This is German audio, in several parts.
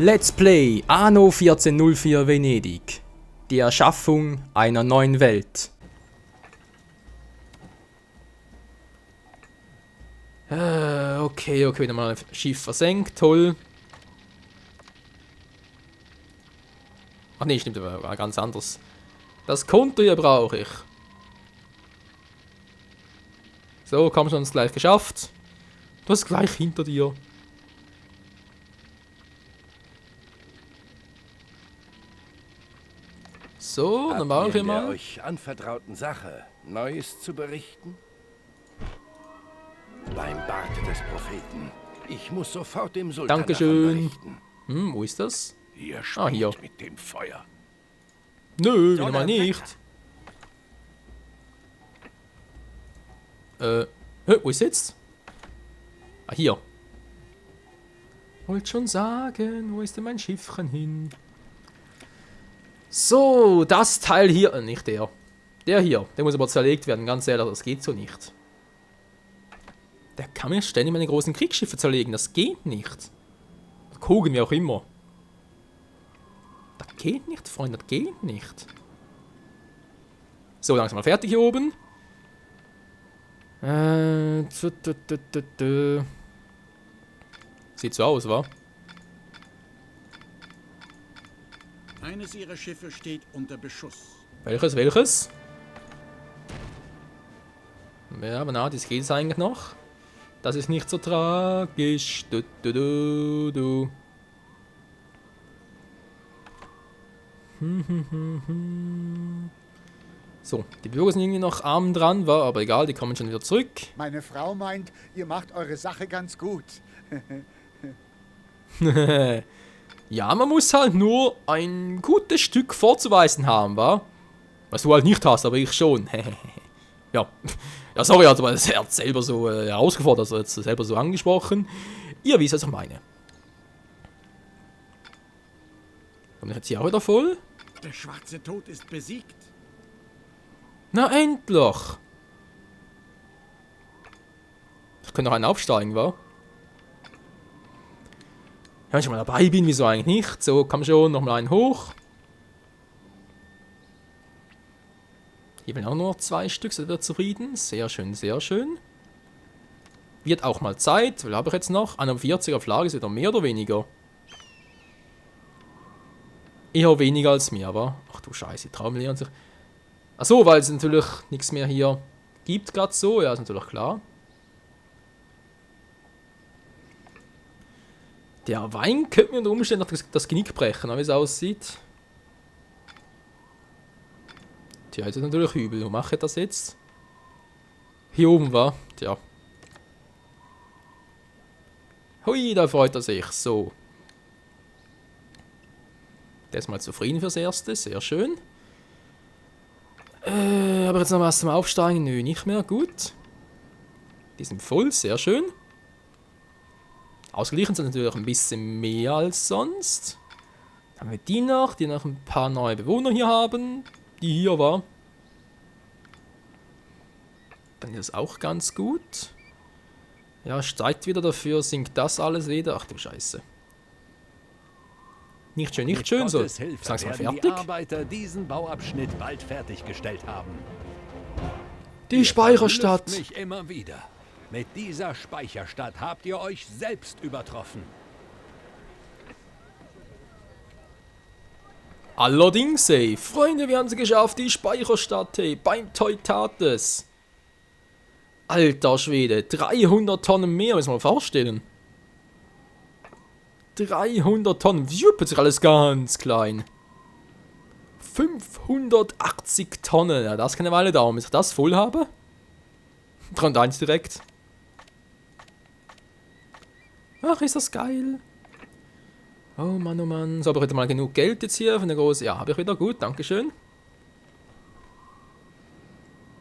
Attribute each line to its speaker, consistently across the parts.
Speaker 1: Let's Play Anno 1404 Venedig. Die Erschaffung einer neuen Welt. Okay, wieder mal ein Schiff versenkt, toll. Ach nee, stimmt, war ganz anders. Das Konto hier brauche ich. So, komm schon, es gleich geschafft. Du hast gleich hinter dir. So, dann mache ich mal.
Speaker 2: Euch anvertrauten Sache Neues zu berichten? Beim Bart des Propheten. Ich muss sofort dem Sultan
Speaker 1: Dankeschön.
Speaker 2: davon berichten.
Speaker 1: Wo ist das?
Speaker 2: Ihr spielt
Speaker 1: hier.
Speaker 2: mit dem Feuer.
Speaker 1: Nö, wieder mal nicht. Wo ist jetzt? Ah, hier. Wollt schon sagen, wo ist denn mein Schiffchen hin? So, das Teil hier, nicht der. Der hier, der muss aber zerlegt werden, ganz ehrlich, das geht so nicht. Der kann mir ständig meine großen Kriegsschiffe zerlegen, das geht nicht. Kogen wie auch immer. Das geht nicht, Freunde, das geht nicht. So, langsam mal fertig hier oben. Sieht so aus, wa?
Speaker 3: Eines ihrer Schiffe steht unter Beschuss.
Speaker 1: Welches? Ja, aber na, das geht es eigentlich noch. Das ist nicht so tragisch. Du. So, die Bürger sind irgendwie noch arm dran, war aber egal, die kommen schon wieder zurück.
Speaker 4: Meine Frau meint, ihr macht eure Sache ganz gut.
Speaker 1: Ja, man muss halt nur ein gutes Stück vorzuweisen haben, wa? Was du halt nicht hast, aber ich schon. Ja, sorry, also er hat selber so herausgefordert, also jetzt selber so angesprochen. Ihr wisst, was ich meine. Kommt jetzt hier auch wieder voll?
Speaker 3: Der schwarze Tod ist besiegt.
Speaker 1: Na endlich! Ich könnte noch einen aufsteigen, wa? Ja, wenn ich schon mal dabei bin, wieso eigentlich nicht? So, komm schon, nochmal einen hoch. Hier bin auch nur noch 2 Stück, sind wir zufrieden. Sehr schön, sehr schön. Wird auch mal Zeit, weil habe ich jetzt noch? 41 auf Lager ist wieder mehr oder weniger? Eher weniger als mehr, wa? Ach du Scheiße, die Traum leeren sich. Achso, weil es natürlich nichts mehr hier gibt, gerade so. Ja, ist natürlich klar. Der Wein könnte mir unter Umständen noch das Genick brechen, wie es aussieht. Tja, jetzt ist natürlich übel. Wo mache ich das jetzt? Hier oben war. Tja. Hui, da freut er sich. So. Der ist mal zufrieden fürs Erste. Sehr schön. Aber jetzt noch was zum Aufsteigen? Nö, nicht mehr. Gut. Die sind voll. Sehr schön. Ausgeglichen sind natürlich ein bisschen mehr als sonst. Dann haben wir die noch ein paar neue Bewohner hier haben. Die hier war. Dann ist es auch ganz gut. Ja, steigt wieder dafür, sinkt das alles wieder. Ach du Scheiße. Nicht schön, so. Sag's mal fertig.
Speaker 2: Die Arbeiter diesen Bauabschnitt bald fertiggestellt haben.
Speaker 1: Die Speicherstadt.
Speaker 2: Mich immer wieder. Mit dieser Speicherstadt habt ihr euch selbst übertroffen.
Speaker 1: Allerdings, ey. Freunde, wir haben sie geschafft. Die Speicherstadt, ey. Beim Teutates. Alter Schwede. 300 Tonnen mehr, muss man mal vorstellen. 300 Tonnen. Wie plötzlich alles ganz klein. 580 Tonnen. Ja, das kann eine Weile dauern, bis ich das voll habe. 301 direkt. Ach, ist das geil. Oh Mann. So, habe ich heute mal genug Geld jetzt hier für eine große... Ja, habe ich wieder. Gut, dankeschön.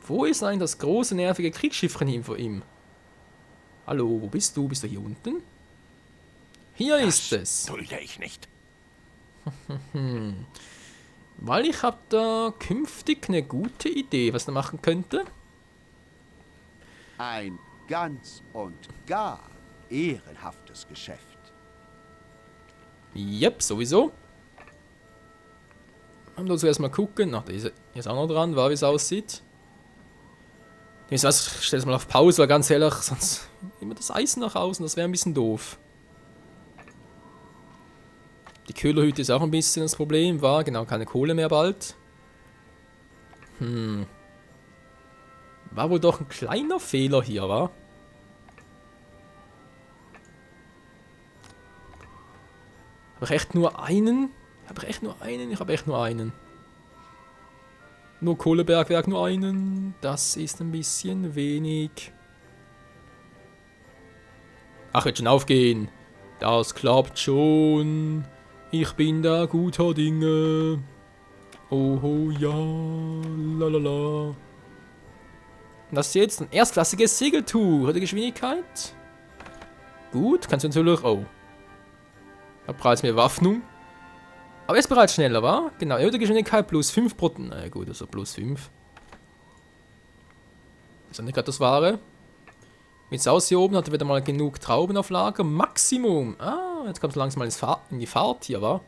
Speaker 1: Wo ist eigentlich das große, nervige Kriegsschiffchen hin von ihm? Hallo, wo bist du? Bist du hier unten? Hier ist es.
Speaker 2: Dulde ich nicht.
Speaker 1: Weil ich habe da künftig eine gute Idee, was er machen könnte.
Speaker 4: Ein ganz und gar ehrenhaftes Geschäft.
Speaker 1: Yep, sowieso. Und dazu erstmal gucken. Ach, der ist auch noch dran, wie es aussieht. Ich stelle es mal auf Pause, weil ganz ehrlich, sonst immer das Eisen nach außen, das wäre ein bisschen doof. Die Köhlerhütte ist auch ein bisschen das Problem, war genau keine Kohle mehr bald. War wohl doch ein kleiner Fehler hier, war? Habe ich echt nur einen? Ich habe echt nur einen. Nur Kohlebergwerk, nur einen. Das ist ein bisschen wenig. Ach, wird schon aufgehen. Das klappt schon. Ich bin da guter Dinge. Oh ja, lalala. Das ist jetzt ein erstklassiges Segeltuch. Hat die Geschwindigkeit? Gut, kannst du natürlich... Oh. Ich habe bereits mehr Waffnung. Aber er ist bereits schneller, wa? Genau, erhöhte Geschwindigkeit plus 5%. Na gut, also plus 5. Das ist nicht gerade das Wahre. Wie sieht's aus hier oben? Hat er wieder mal genug Trauben auf Lager? Maximum! Ah, jetzt kommt es langsam mal in die Fahrt hier, wa?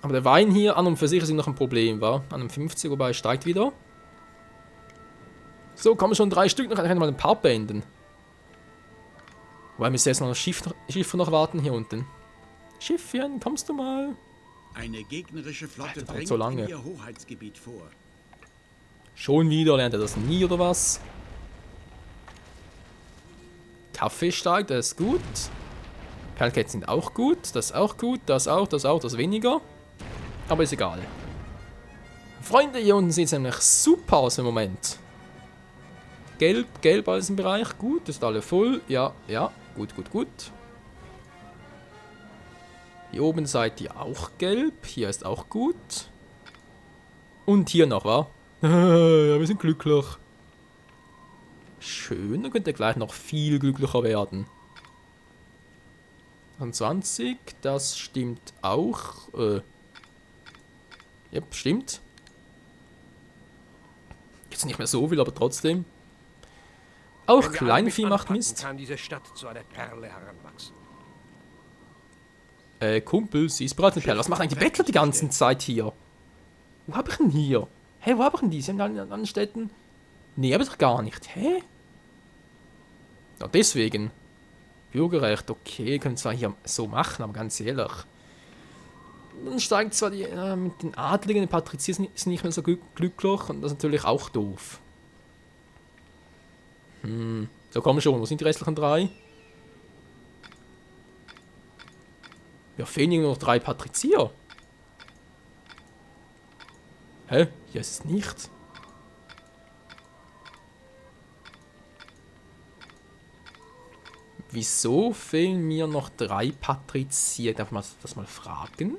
Speaker 1: Aber der Wein hier an und für sich ist noch ein Problem, wa? An einem 50, wobei er steigt wieder. So, kommen schon 3 Stück, dann kann ich mal den Part beenden. Wobei, müssen jetzt noch Schiffe noch warten hier unten. Schiffchen, kommst du mal?
Speaker 3: Eine gegnerische Flotte
Speaker 1: Alter,
Speaker 3: dringt
Speaker 1: so lange.
Speaker 3: in ihr Hoheitsgebiet vor.
Speaker 1: Schon wieder, lernt er das nie oder was? Kaffee steigt, das ist gut. Perlketten sind auch gut, das ist auch gut, das auch, das weniger. Aber ist egal. Freunde, hier unten sieht es nämlich super aus im Moment. Gelb alles im Bereich, gut, ist alle voll. Ja, gut. Hier oben seid ihr auch gelb, hier ist auch gut. Und hier noch, wa? Ja, wir sind glücklich. Schön, dann könnt ihr gleich noch viel glücklicher werden. 20, das stimmt auch. Yep, stimmt. Jetzt nicht mehr so viel, aber trotzdem. Auch Kleinvieh macht Mist.
Speaker 5: Kann diese Stadt zu einer Perle heranwachsen.
Speaker 1: Kumpel, sie ist bereits eine Perle. Was machen eigentlich die Bettler die ganze Zeit hier? Wo hab ich denn hier? Hä, wo hab ich denn die? Sie haben in anderen Städten... Nee, hab ich doch gar nicht. Hä? Ja, deswegen. Bürgerrecht, okay, können zwar hier so machen, aber ganz ehrlich. Dann steigt zwar die... mit den Adligen, den Patriziern ist nicht mehr so glücklich und das ist natürlich auch doof. So, komm schon, wo sind die restlichen 3? Ja, fehlen nur noch 3 Patrizier. Hä? Hier ist es nicht. Wieso fehlen mir noch 3 Patrizier? Darf man das mal fragen?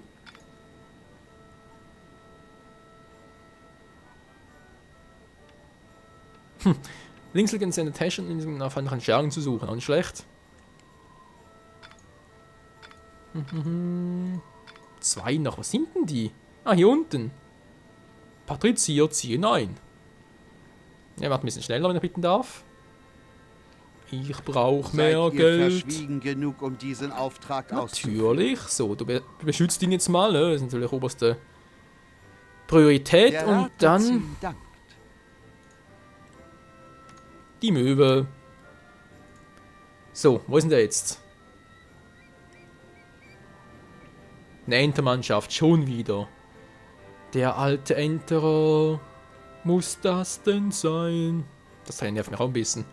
Speaker 1: Links liegt in seiner Tasche und auf einen Schergen zu suchen. Auch nicht schlecht. 2 noch. Was sind denn die? Ah, hier unten. Patrizier ziehen ein. Ja, macht ein bisschen schneller, wenn ich bitten darf. Ich brauche mehr
Speaker 4: Seid ihr
Speaker 1: Geld.
Speaker 4: verschwiegen genug, um diesen Auftrag
Speaker 1: Natürlich. So, du beschützt ihn jetzt mal. Ne? Das ist natürlich oberste Priorität.
Speaker 4: Der
Speaker 1: Und
Speaker 4: Rat der
Speaker 1: dann
Speaker 4: Ziehen dankt.
Speaker 1: die Möwe. So, wo ist denn der jetzt? Eine Entermannschaft, schon wieder. Der alte Enterer. Muss das denn sein? Das Teil nervt mich auch ein bisschen.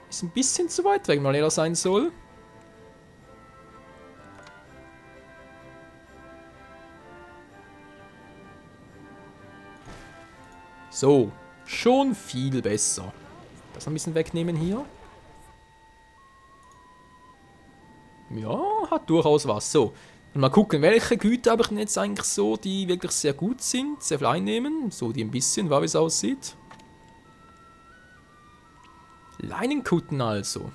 Speaker 1: Ist ein bisschen zu weit weg, mal er sein soll. So, schon viel besser. Das ein bisschen wegnehmen hier. Ja, hat durchaus was. So, und mal gucken, welche Güter habe ich denn jetzt eigentlich so, die wirklich sehr gut sind, sehr viel einnehmen. So, die ein bisschen, wie es aussieht. Leinenkutten also.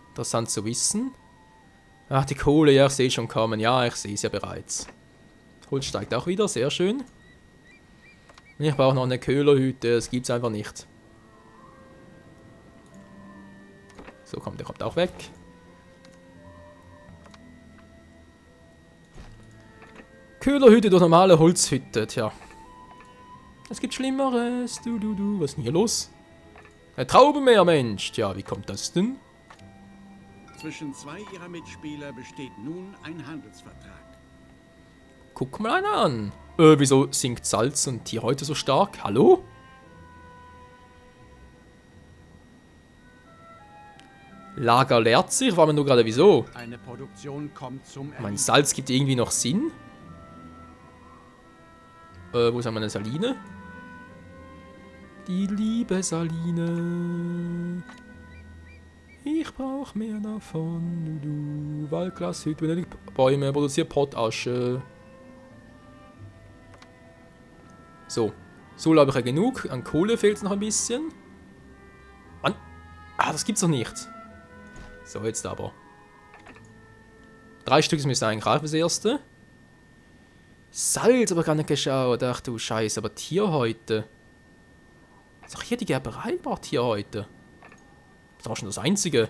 Speaker 1: Interessant zu wissen. Ach, die Kohle, ja, ich sehe schon kommen. Ja, ich sehe es ja bereits. Holz steigt auch wieder, sehr schön. Ich brauche noch eine Köhlerhütte, das gibt's einfach nicht. So, komm, der kommt auch weg. Köhlerhütte durch normale Holzhütte, tja. Es gibt Schlimmeres, was ist denn hier los? Ein Traubenmeer, Mensch, tja, wie kommt das denn?
Speaker 3: Zwischen zwei ihrer Mitspieler besteht nun ein Handelsvertrag.
Speaker 1: Guck mal einer an. Wieso sinkt Salz und Tier heute so stark? Hallo? Lager leert sich, war mir nur gerade wieso.
Speaker 3: Eine Produktion kommt zum
Speaker 1: Mein
Speaker 3: Erliegen.
Speaker 1: Salz gibt irgendwie noch Sinn. Wo ist meine Saline? Die liebe Saline. Ich brauch mehr davon. Du. Waldglashütte, benötigt Bäume, produziert Pottasche. So. So habe ich ja genug. An Kohle fehlt es noch ein bisschen. Mann. Ah, das gibt's doch nicht. So, jetzt aber. 3 Stück müssen eigentlich reichen fürs erste. Salz, aber gar nicht geschaut. Ach du Scheiße, aber Tierhäute. Ist doch hier die Gerberei braucht Tierhäute. Das war schon das einzige.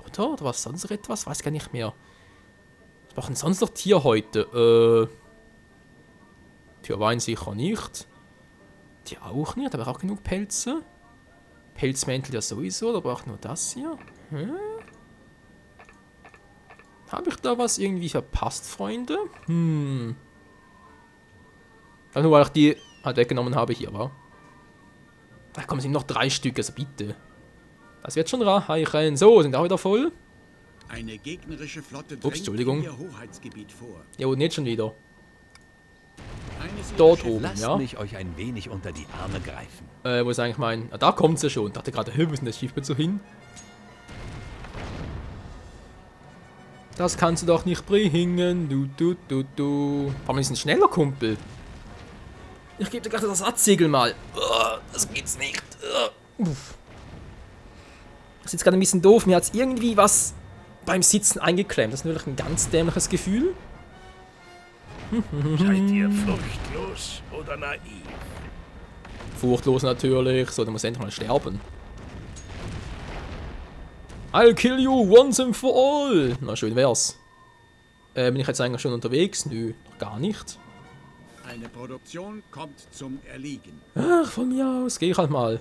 Speaker 1: Oder was sonst noch etwas? Weiß gar nicht mehr. Was brauchen sonst noch Tierhäute? Tierwein sicher nicht. Die auch nicht, aber auch genug Pelze. Pelzmäntel ja sowieso, da braucht nur das hier. Habe ich da was irgendwie verpasst, Freunde? Also nur weil ich die halt weggenommen habe hier, war. Da kommen sind noch 3 Stück, also bitte. Das wird schon reichen. So, sind auch wieder voll.
Speaker 3: Eine gegnerische Flotte
Speaker 1: Ups,
Speaker 3: drängt
Speaker 1: Entschuldigung.
Speaker 3: ihr Hoheitsgebiet vor.
Speaker 1: Ja, und nicht schon wieder.
Speaker 3: Eines ihrer
Speaker 1: Dort
Speaker 3: Schiffe
Speaker 1: oben,
Speaker 2: Lasst
Speaker 1: ja.
Speaker 2: mich euch ein wenig unter die Arme greifen.
Speaker 1: Wo ist eigentlich mein... Ah, da kommt sie schon. Ich dachte gerade, wo ist denn das Schiff so hin? Das kannst du doch nicht bringen. Du. Warum ist ein schneller Kumpel? Ich gebe dir gerade das Ersatzsegel mal. Das geht's nicht. Uff. Das ist jetzt gerade ein bisschen doof. Mir hat es irgendwie was beim Sitzen eingeklemmt. Das ist natürlich ein ganz dämliches Gefühl.
Speaker 5: Seid ihr furchtlos oder naiv?
Speaker 1: Furchtlos natürlich. So, der muss endlich mal sterben. I'll kill you once and for all. Na, schön wär's. Bin ich jetzt eigentlich schon unterwegs? Nö, noch gar nicht.
Speaker 3: Eine Produktion kommt zum Erliegen.
Speaker 1: Ach, von mir aus. Geh ich halt mal.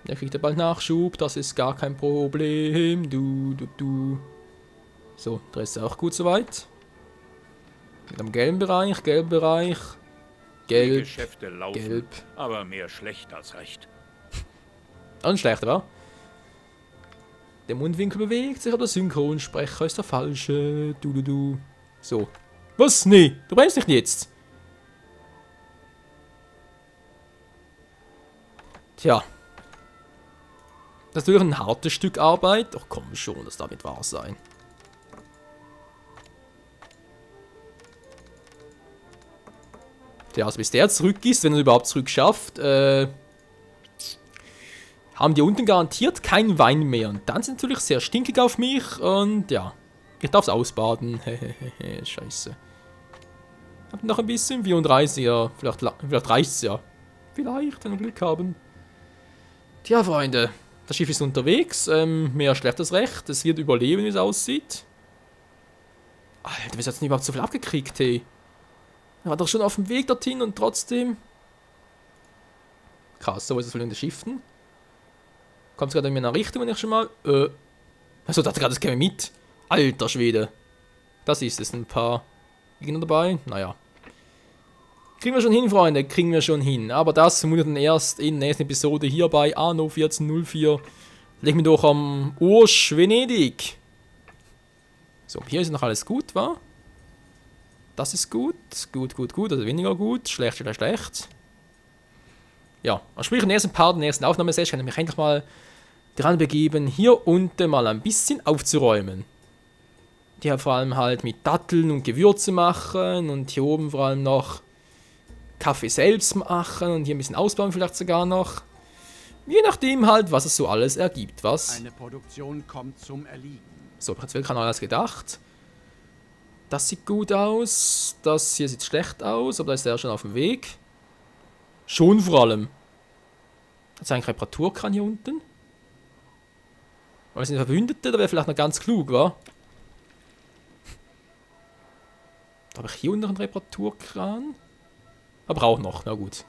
Speaker 1: Der kriegt ja bald Nachschub. Das ist gar kein Problem. Du. So, der ist auch gut soweit. Mit dem gelben Bereich,
Speaker 5: Die
Speaker 1: gelb,
Speaker 5: Geschäfte laufen,
Speaker 1: gelb.
Speaker 5: aber mehr schlecht als recht.
Speaker 1: Und schlechter, wa? Der Mundwinkel bewegt sich, aber der Synchronsprecher ist der falsche. Du. So. Was? Nee, du bremst dich jetzt. Tja. Das ist natürlich ein hartes Stück Arbeit. Doch komm schon, das darf nicht wahr sein. Tja, also bis der zurück ist, wenn er überhaupt zurück schafft, haben die unten garantiert keinen Wein mehr. Und dann sind sie natürlich sehr stinkig auf mich. Und ja, ich darf es ausbaden. Scheiße. Hab noch ein bisschen, 34, ja. Vielleicht reicht es ja. Vielleicht, wenn wir Glück haben. Tja, Freunde. Das Schiff ist unterwegs. Mehr schlecht als recht. Es wird überleben, wie es aussieht. Alter, wieso hat es denn überhaupt so viel abgekriegt, hey? Er war doch schon auf dem Weg dorthin und trotzdem... Krass, so ist es von den Schiffen. Kommt es gerade in meiner Richtung, wenn ich schon mal... Achso, dachte gerade, das käme mit. Alter Schwede. Das ist es, ein paar Gegner dabei. Naja. Kriegen wir schon hin, Freunde, kriegen wir schon hin. Aber das vermutlich dann erst in der nächsten Episode hier bei Anno 1404. Legen wir doch am Ursch Venedig. So, hier ist noch alles gut, wa? Das ist gut. Gut. Also weniger gut. Schlecht. Ja, sprich im nächsten Part, in der nächsten Aufnahmesession kann ich mich endlich mal dran begeben, hier unten mal ein bisschen aufzuräumen. Hier vor allem halt mit Datteln und Gewürze machen und hier oben vor allem noch Kaffee selbst machen und hier ein bisschen ausbauen vielleicht sogar noch. Je nachdem halt, was es so alles ergibt, was?
Speaker 3: Eine Produktion kommt zum Erliegen.
Speaker 1: So, ich habe jetzt wirklich an alles gedacht. Das sieht gut aus. Das hier sieht schlecht aus, aber da ist er schon auf dem Weg. Schon vor allem. Hat es eigentlich Reparatur kann hier unten? Aber wir sind Verbündete, da wäre vielleicht noch ganz klug, wa? Da habe ich hier unten einen Reparaturkran. Aber auch noch, na gut.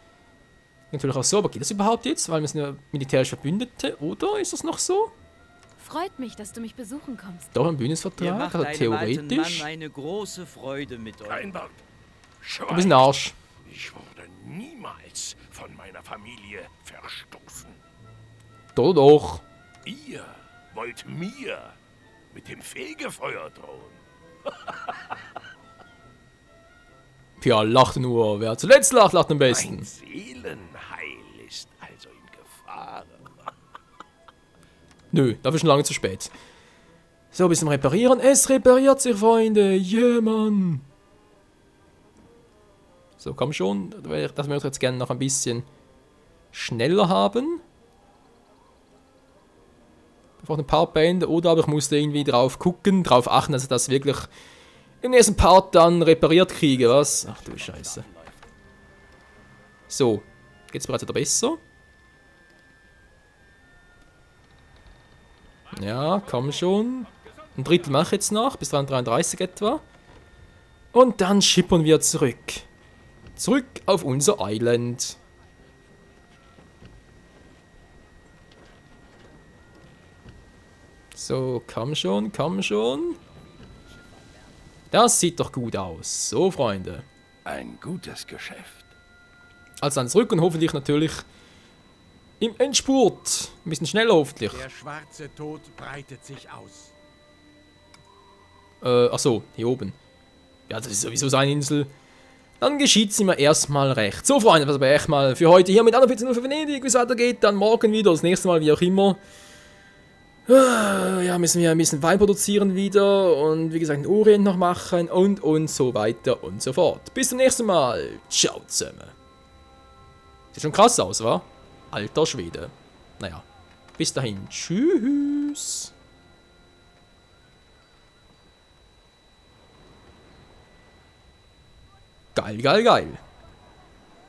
Speaker 1: Natürlich auch so, aber geht das überhaupt jetzt? Weil wir sind ja militärisch Verbündete, oder? Ist das noch so?
Speaker 6: Freut mich, dass du mich besuchen kommst.
Speaker 1: Doch ein
Speaker 7: Ihr
Speaker 1: Bündnisvertrag,
Speaker 7: macht
Speaker 1: also
Speaker 7: einem alten
Speaker 1: theoretisch.
Speaker 7: Mann eine große Freude mit euch.
Speaker 5: Reinbald,
Speaker 1: Du bist ein Arsch.
Speaker 5: ich wurde niemals von meiner Familie verstoßen.
Speaker 1: Doch, doch.
Speaker 5: Ihr wollt mir mit dem Fegefeuer drohen.
Speaker 1: Ja, lacht nur. Wer zuletzt lacht, lacht am
Speaker 5: Mein
Speaker 1: besten.
Speaker 5: Seelenheil ist also in Gefahr.
Speaker 1: Nö, dafür schon lange zu spät. So, ein bisschen reparieren. Es repariert sich, Freunde. Yeah, Mann. So, komm schon. Das möchte ich jetzt gerne noch ein bisschen schneller haben. Bevor ich den Part beende. Oder aber ich musste irgendwie drauf gucken, drauf achten, dass ich das wirklich im nächsten Part dann repariert kriege, was? Ach du Scheiße. So, geht's bereits wieder besser? Ja, komm schon. Ein Drittel mache ich jetzt noch, bis 33 etwa. Und dann schippern wir zurück. Zurück auf unser Island. So, komm schon, komm schon. Das sieht doch gut aus. So, Freunde.
Speaker 5: Ein gutes Geschäft.
Speaker 1: Also dann zurück und hoffentlich natürlich im Endspurt. Ein bisschen schneller hoffentlich.
Speaker 3: Der schwarze Tod breitet sich aus.
Speaker 1: Achso, hier oben. Ja, das ist sowieso seine Insel. Dann geschieht's immer erstmal recht. So, Freunde, das war echt mal für heute hier mit Anno 14 für Venedig. Wie es weitergeht, dann morgen wieder, das nächste Mal, wie auch immer. Ja, müssen wir ein bisschen Wein produzieren wieder und wie gesagt, den Orient noch machen und so weiter und so fort. Bis zum nächsten Mal. Ciao zusammen. Sieht schon krass aus, wa? Alter Schwede. Naja, bis dahin. Tschüss. Geil, geil, geil.